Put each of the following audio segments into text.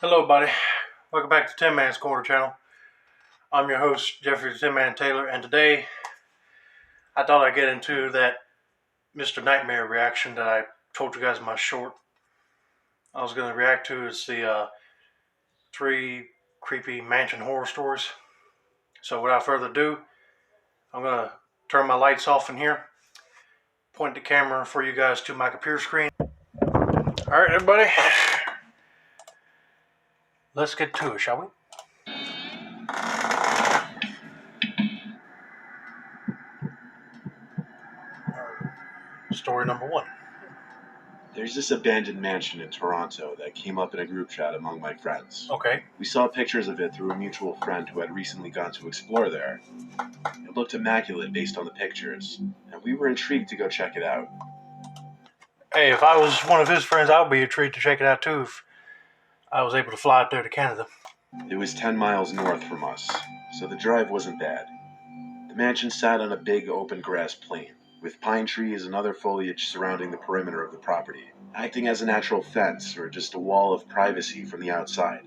Hello, buddy. Welcome back to Tin Man's Corner channel. I'm your host, Jeffrey the Tin Man Taylor, and today I thought I'd get into that Mr. Nightmare reaction that I told you guys in my short. I was going to react to is the three creepy mansion horror stories. So without further ado, I'm going to turn my lights off in here, point the camera for you guys to my computer screen. All right, everybody, let's get to it, shall we? Story number one. There's this abandoned mansion in Toronto that came up in a group chat among my friends. Okay. We saw pictures of it through a mutual friend who had recently gone to explore there. It looked immaculate based on the pictures, and we were intrigued to go check it out. Hey, if I was one of his friends, I would be intrigued to check it out too if I was able to fly out there to Canada. It was 10 miles north from us, so the drive wasn't bad. The mansion sat on a big open grass plain, with pine trees and other foliage surrounding the perimeter of the property, acting as a natural fence or just a wall of privacy from the outside.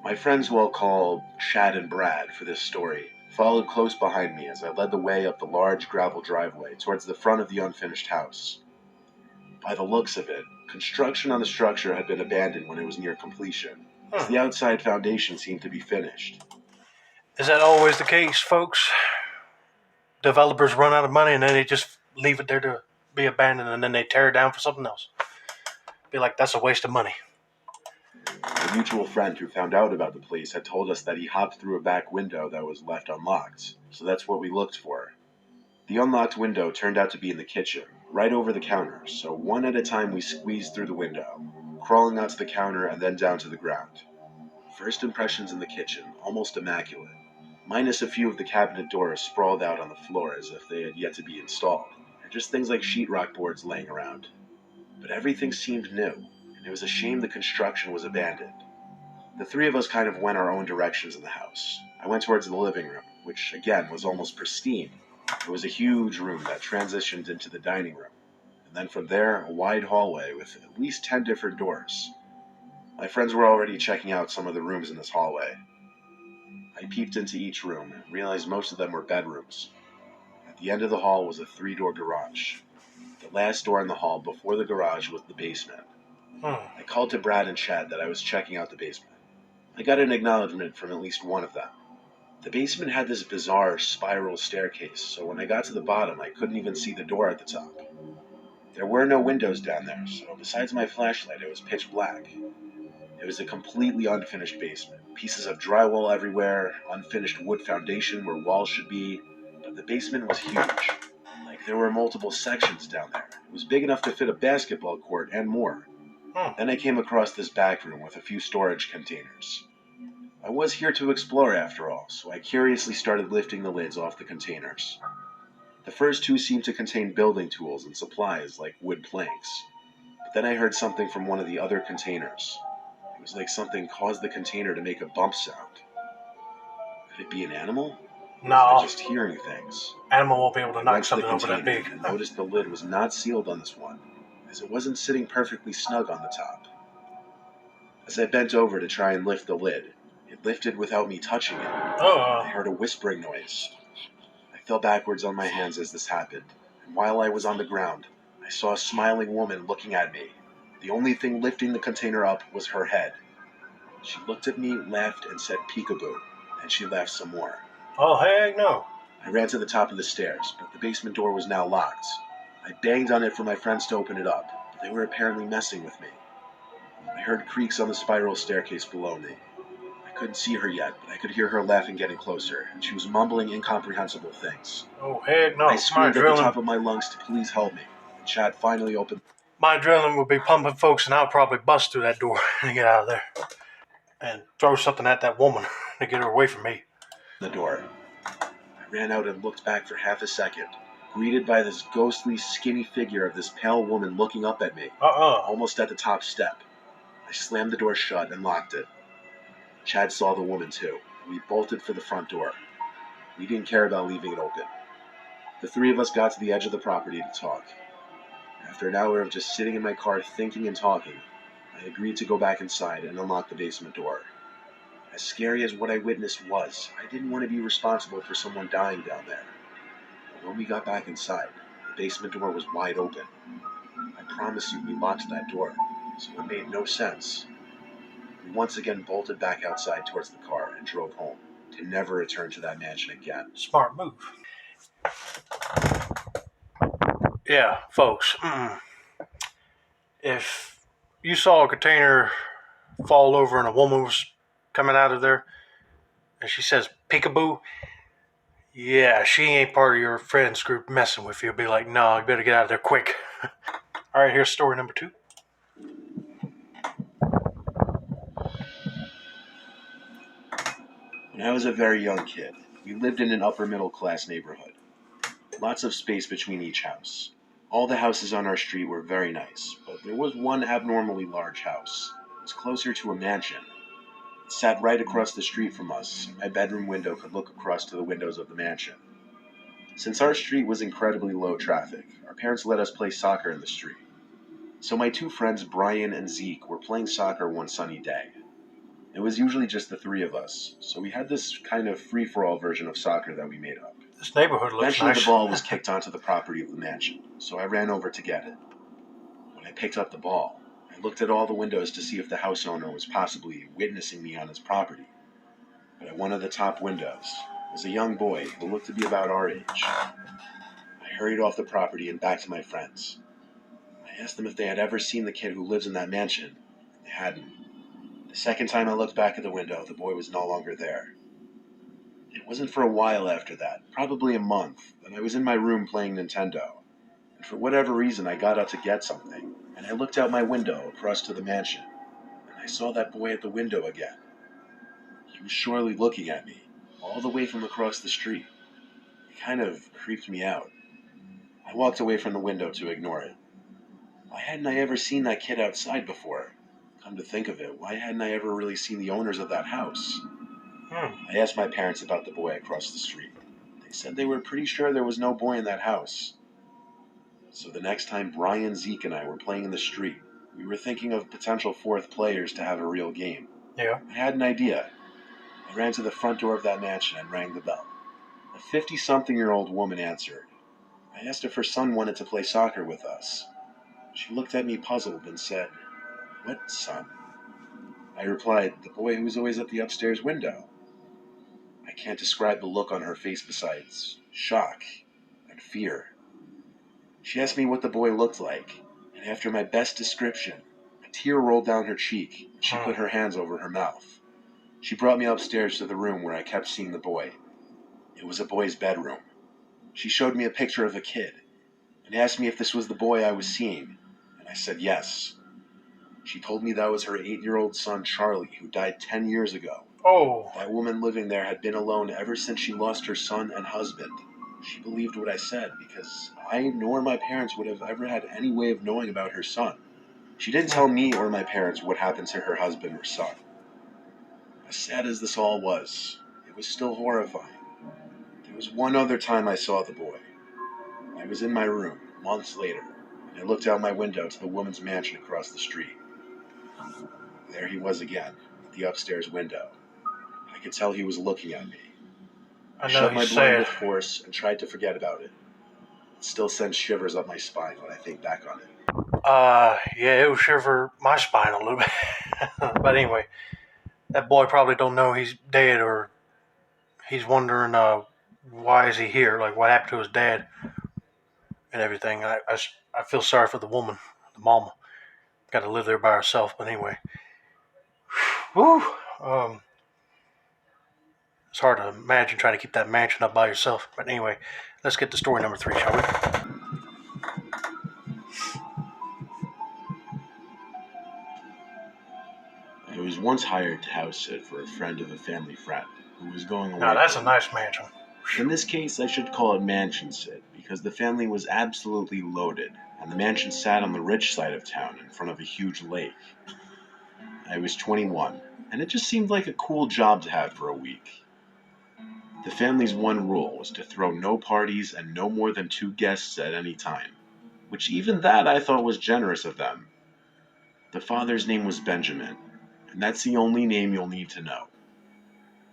My friends, who I'll call Chad and Brad for this story, followed close behind me as I led the way up the large gravel driveway towards the front of the unfinished house. By the looks of it, construction on the structure had been abandoned when it was near completion, as the outside foundation seemed to be finished. Is that always the case, folks? Developers run out of money and then they just leave it there to be abandoned and then they tear it down for something else. Be like, that's a waste of money. A mutual friend who found out about the place had told us that he hopped through a back window that was left unlocked, so that's what we looked for. The unlocked window turned out to be in the kitchen, right over the counter, so one at a time we squeezed through the window, crawling out to the counter and then down to the ground. First impressions in the kitchen, almost immaculate, minus a few of the cabinet doors sprawled out on the floor as if they had yet to be installed, and just things like sheetrock boards laying around. But everything seemed new, and it was a shame the construction was abandoned. The three of us kind of went our own directions in the house. I went towards the living room, which again was almost pristine. It was a huge room that transitioned into the dining room, and then from there, a wide hallway with at least 10 different doors. My friends were already checking out some of the rooms in this hallway. I peeped into each room and realized most of them were bedrooms. At the end of the hall was a 3-door garage. The last door in the hall before the garage was the basement. I called to Brad and Chad that I was checking out the basement. I got an acknowledgement from at least one of them. The basement had this bizarre spiral staircase, so when I got to the bottom, I couldn't even see the door at the top. There were no windows down there, so besides my flashlight, it was pitch black. It was a completely unfinished basement. Pieces of drywall everywhere, unfinished wood foundation where walls should be, but the basement was huge. Like there were multiple sections down there. It was big enough to fit a basketball court and more. Then I came across this back room with a few storage containers. I was here to explore after all, so I curiously started lifting the lids off the containers. The first two seemed to contain building tools and supplies like wood planks. But then I heard something from one of the other containers. It was like something caused the container to make a bump sound. Could it be an animal? Or was I just hearing things? Animal won't be able to I knock went to the something over that container big. and noticed the lid was not sealed on this one, as it wasn't sitting perfectly snug on the top. As I bent over to try and lift the lid, it lifted without me touching it. I heard a whispering noise. I fell backwards on my hands as this happened, and while I was on the ground, I saw a smiling woman looking at me. The only thing lifting the container up was her head. She looked at me, laughed, and said peekaboo, and she laughed some more. Oh, heck no. I ran to the top of the stairs, but the basement door was now locked. I banged on it for my friends to open it up, but they were apparently messing with me. I heard creaks on the spiral staircase below me. I couldn't see her yet, but I could hear her laughing getting closer, and she was mumbling incomprehensible things. Oh, heck no. I screamed at the top of my lungs to please help me, and Chad finally opened. My adrenaline would be pumping, folks, and I'll probably bust through that door and get out of there. And throw something at that woman to get her away from me. The door. I ran out and looked back for half a second, greeted by this ghostly, skinny figure of this pale woman looking up at me, almost at the top step. I slammed the door shut and locked it. Chad saw the woman too. We bolted for the front door. We didn't care about leaving it open. The three of us got to the edge of the property to talk. After an hour of just sitting in my car thinking and talking, I agreed to go back inside and unlock the basement door. As scary as what I witnessed was, I didn't want to be responsible for someone dying down there. But when we got back inside, the basement door was wide open. I promise you we locked that door, so it made no sense. We once again bolted back outside towards the car and drove home, to never return to that mansion again. Smart move. Yeah, folks. If you saw a container fall over and a woman was coming out of there, and she says peekaboo, yeah, she ain't part of your friends group messing with you. Be like, no, you better get out of there quick. All right, here's story number 2. When I was a very young kid, we lived in an upper middle class neighborhood. Lots of space between each house. All the houses on our street were very nice, but there was one abnormally large house. It was closer to a mansion. It sat right across the street from us, and my bedroom window could look across to the windows of the mansion. Since our street was incredibly low traffic, our parents let us play soccer in the street. So my 2 friends, Brian and Zeke, were playing soccer one sunny day. It was usually just the 3 of us, so we had this kind of free-for-all version of soccer that we made up. This neighborhood looks Eventually nice. the ball was kicked onto the property of the mansion, so I ran over to get it. When I picked up the ball, I looked at all the windows to see if the house owner was possibly witnessing me on his property. But at one of the top windows was a young boy who looked to be about our age. I hurried off the property and back to my friends. I asked them if they had ever seen the kid who lives in that mansion. They hadn't. The second time I looked back at the window, the boy was no longer there. It wasn't for a while after that, probably a month, that I was in my room playing Nintendo. And for whatever reason, I got up to get something, and I looked out my window across to the mansion, and I saw that boy at the window again. He was surely looking at me, all the way from across the street. It kind of creeped me out. I walked away from the window to ignore it. Why hadn't I ever seen that kid outside before? Come to think of it, why hadn't I ever really seen the owners of that house? I asked my parents about the boy across the street. They said they were pretty sure there was no boy in that house. So the next time Brian, Zeke, and I were playing in the street, we were thinking of potential 4th players to have a real game. Yeah. I had an idea. I ran to the front door of that mansion and rang the bell. A 50-something-year-old woman answered. I asked if her son wanted to play soccer with us. She looked at me puzzled and said, "What son?" I replied, "The boy who was always at the upstairs window." I can't describe the look on her face besides shock and fear. She asked me what the boy looked like, and after my best description, a tear rolled down her cheek, and she put her hands over her mouth. She brought me upstairs to the room where I kept seeing the boy. It was a boy's bedroom. She showed me a picture of a kid, and asked me if this was the boy I was seeing, and I said yes. She told me that was her 8-year-old son, Charlie, who died 10 years ago. Oh. That woman living there had been alone ever since she lost her son and husband. She believed what I said because I nor my parents would have ever had any way of knowing about her son. She didn't tell me or my parents what happened to her husband or son. As sad as this all was, it was still horrifying. There was one other time I saw the boy. I was in my room, months later, and I looked out my window to the woman's mansion across the street. There he was again, at the upstairs window. I could tell he was looking at me. I I know shut my he's blind sad. with force and tried to forget about it. It still sends shivers up my spine when I think back on it. Yeah, it would shiver my spine a little bit. But anyway, that boy probably don't know he's dead, or he's wondering why is he here, like what happened to his dad and everything. I feel sorry for the woman, the mama. Got to live there by herself. But anyway, whew, it's hard to imagine trying to keep that mansion up by yourself. But anyway, let's get to story number 3, shall we? I was once hired to house sit for a friend of a family friend who was going away. Now that's for a nice mansion. In this case, I should call it mansion sit because the family was absolutely loaded, and the mansion sat on the rich side of town in front of a huge lake. I was 21, and it just seemed like a cool job to have for a week. The family's one rule was to throw no parties and no more than 2 guests at any time, which even that I thought was generous of them. The father's name was Benjamin, and that's the only name you'll need to know.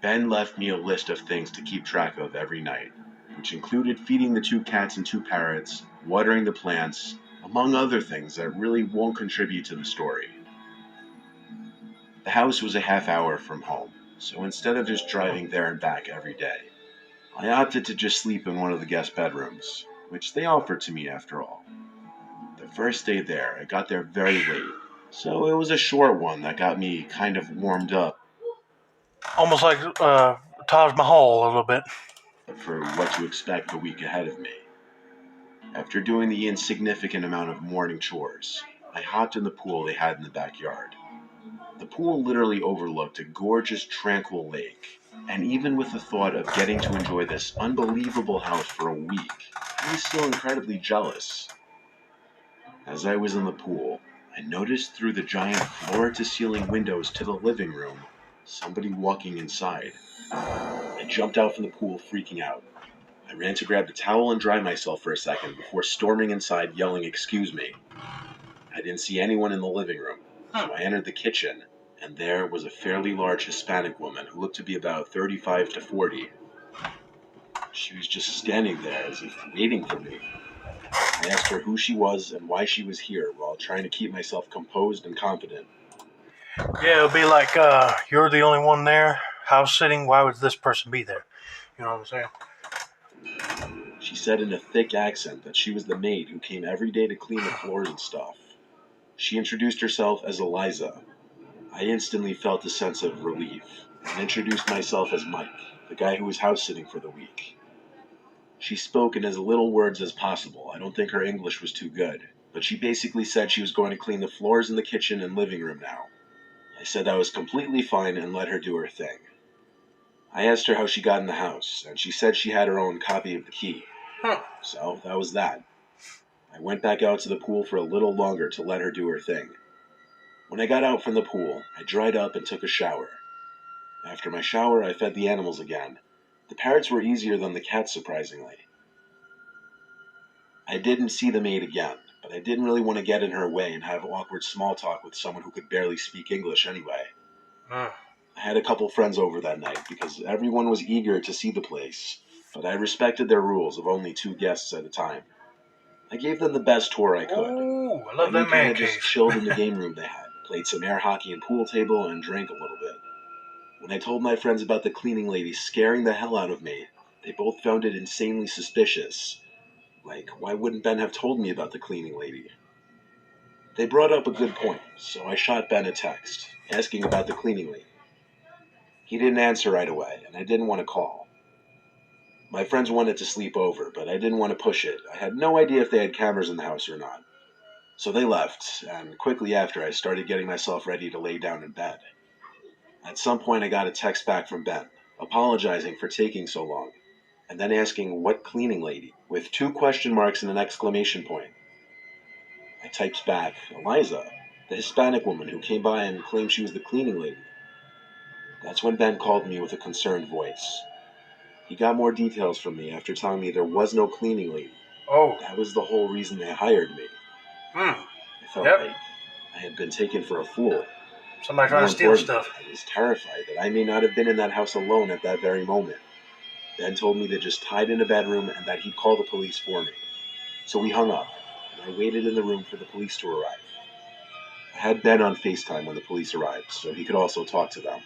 Ben left me a list of things to keep track of every night, which included feeding the 2 cats and 2 parrots, watering the plants, among other things that really won't contribute to the story. The house was a half hour from home, so instead of just driving there and back every day, I opted to just sleep in one of the guest bedrooms, which they offered to me after all. The first day there, I got there very late, so it was a short one that got me kind of warmed up Almost like Taj Mahal a little bit. for what to expect the week ahead of me. After doing the insignificant amount of morning chores, I hopped in the pool they had in the backyard. The pool literally overlooked a gorgeous, tranquil lake, and even with the thought of getting to enjoy this unbelievable house for a week, I was still incredibly jealous. As I was in the pool, I noticed through the giant floor-to-ceiling windows to the living room somebody walking inside. I jumped out from the pool, freaking out. I ran to grab the towel and dry myself for a second before storming inside, yelling, "Excuse me." I didn't see anyone in the living room, so I entered the kitchen, and there was a fairly large Hispanic woman who looked to be about 35 to 40. She was just standing there as if waiting for me. I asked her who she was and why she was here while trying to keep myself composed and confident. Yeah, it'll be like, you're the only one there, house sitting. Why would this person be there? You know what I'm saying? She said in a thick accent that she was the maid who came every day to clean the floors and stuff. She introduced herself as Eliza. I instantly felt a sense of relief and introduced myself as Mike, the guy who was house sitting for the week. She spoke in as little words as possible. I don't think her English was too good, but she basically said she was going to clean the floors in the kitchen and living room now. I said that was completely fine and let her do her thing. I asked her how she got in the house, and she said she had her own copy of the key. So that was that. I went back out to the pool for a little longer to let her do her thing. When I got out from the pool, I dried up and took a shower. After my shower, I fed the animals again. The parrots were easier than the cats, surprisingly. I didn't see the maid again, but I didn't really want to get in her way and have awkward small talk with someone who could barely speak English anyway. I had a couple friends over that night because everyone was eager to see the place, but I respected their rules of only 2 guests at a time. I gave them the best tour I could. Ooh, I love We that kind man of just cave. chilled in the game room they had, played some air hockey and pool table, and drank a little bit. When I told my friends about the cleaning lady scaring the hell out of me, they both found it insanely suspicious. Like, why wouldn't Ben have told me about the cleaning lady? They brought up a good point, so I shot Ben a text, asking about the cleaning lady. He didn't answer right away, and I didn't want to call. My friends wanted to sleep over, but I didn't want to push it. I had no idea if they had cameras in the house or not. So they left, and quickly after I started getting myself ready to lay down in bed. At some point I got a text back from Ben, apologizing for taking so long, and then asking what cleaning lady, with 2 question marks and an exclamation point. I typed back, Eliza, the Hispanic woman who came by and claimed she was the cleaning lady. That's when Ben called me with a concerned voice. He got more details from me after telling me there was no cleaning lady. Oh. That was the whole reason they hired me. I felt like I had been taken for a fool. Somebody trying to steal stuff. I was terrified that I may not have been in that house alone at that very moment. Ben told me to just hide in a bedroom and that he'd call the police for me. So we hung up, and I waited in the room for the police to arrive. I had Ben on FaceTime when the police arrived, so he could also talk to them.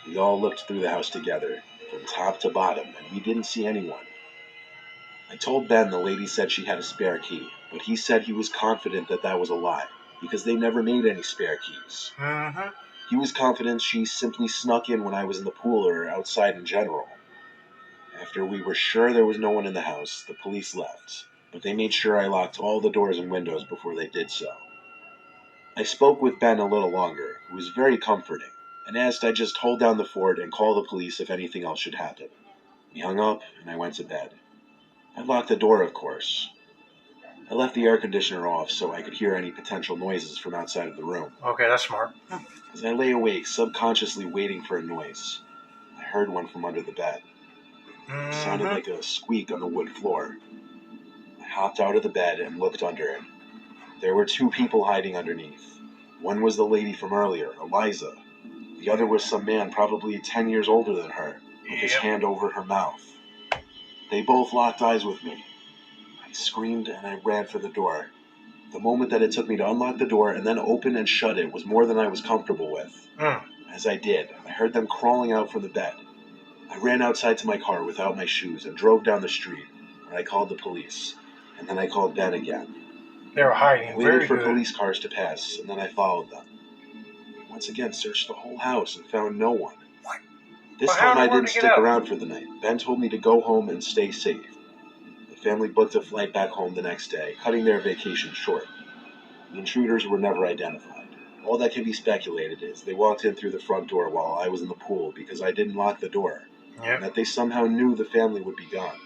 We all looked through the house together, from top to bottom, and we didn't see anyone. I told Ben the lady said she had a spare key, but he said he was confident that that was a lie, because they never made any spare keys. He was confident she simply snuck in when I was in the pool or outside in general. After we were sure there was no one in the house, the police left, but they made sure I locked all the doors and windows before they did so. I spoke with Ben a little longer, who was very comforting, and asked I just hold down the fort and call the police if anything else should happen. We hung up, and I went to bed. I locked the door, of course. I left the air conditioner off so I could hear any potential noises from outside of the room. Okay, that's smart. As I lay awake, subconsciously waiting for a noise, I heard one from under the bed. It sounded like a squeak on the wood floor. I hopped out of the bed and looked under it. There were 2 people hiding underneath. One was the lady from earlier, Eliza. The other was some man probably 10 years older than her, with his hand over her mouth. They both locked eyes with me. I screamed and I ran for the door. The moment that it took me to unlock the door and then open and shut it was more than I was comfortable with. As I did, I heard them crawling out from the bed. I ran outside to my car without my shoes and drove down the street, where I called the police. And then I called Ben again. They were hiding. I waited for police cars to pass, and then I followed them. I once again searched the whole house and found no one. What? This time I didn't stick around for the night. Ben told me to go home and stay safe. The family booked a flight back home the next day, cutting their vacation short. The intruders were never identified. All that can be speculated is they walked in through the front door while I was in the pool because I didn't lock the door. And that they somehow knew the family would be gone.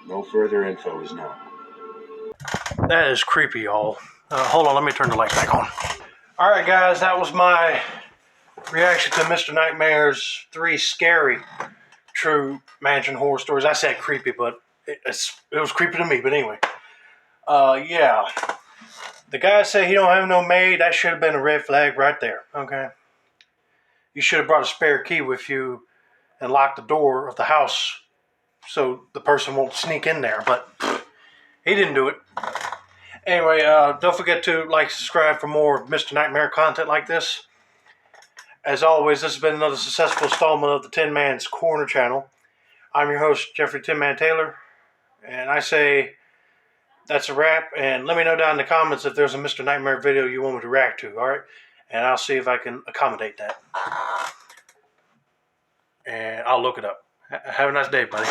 No further info is known. That is creepy, y'all. Hold on, let me turn the lights back on. Alright guys, that was my reaction to Mr. Nightmare's 3 scary true mansion horror stories. I said creepy, but it was creepy to me. But anyway, yeah. The guy said he don't have no maid. That should have been a red flag right there, okay? You should have brought a spare key with you and locked the door of the house so the person won't sneak in there. But he didn't do it. Anyway, don't forget to like, subscribe for more Mr. Nightmare content like this. As always, this has been another successful installment of the Tin Man's Corner channel. I'm your host, Jeffrey Tin Man Taylor, and I say that's a wrap. And let me know down in the comments if there's a Mr. Nightmare video you want me to react to, alright? And I'll see if I can accommodate that. And I'll look it up. Have a nice day, buddy.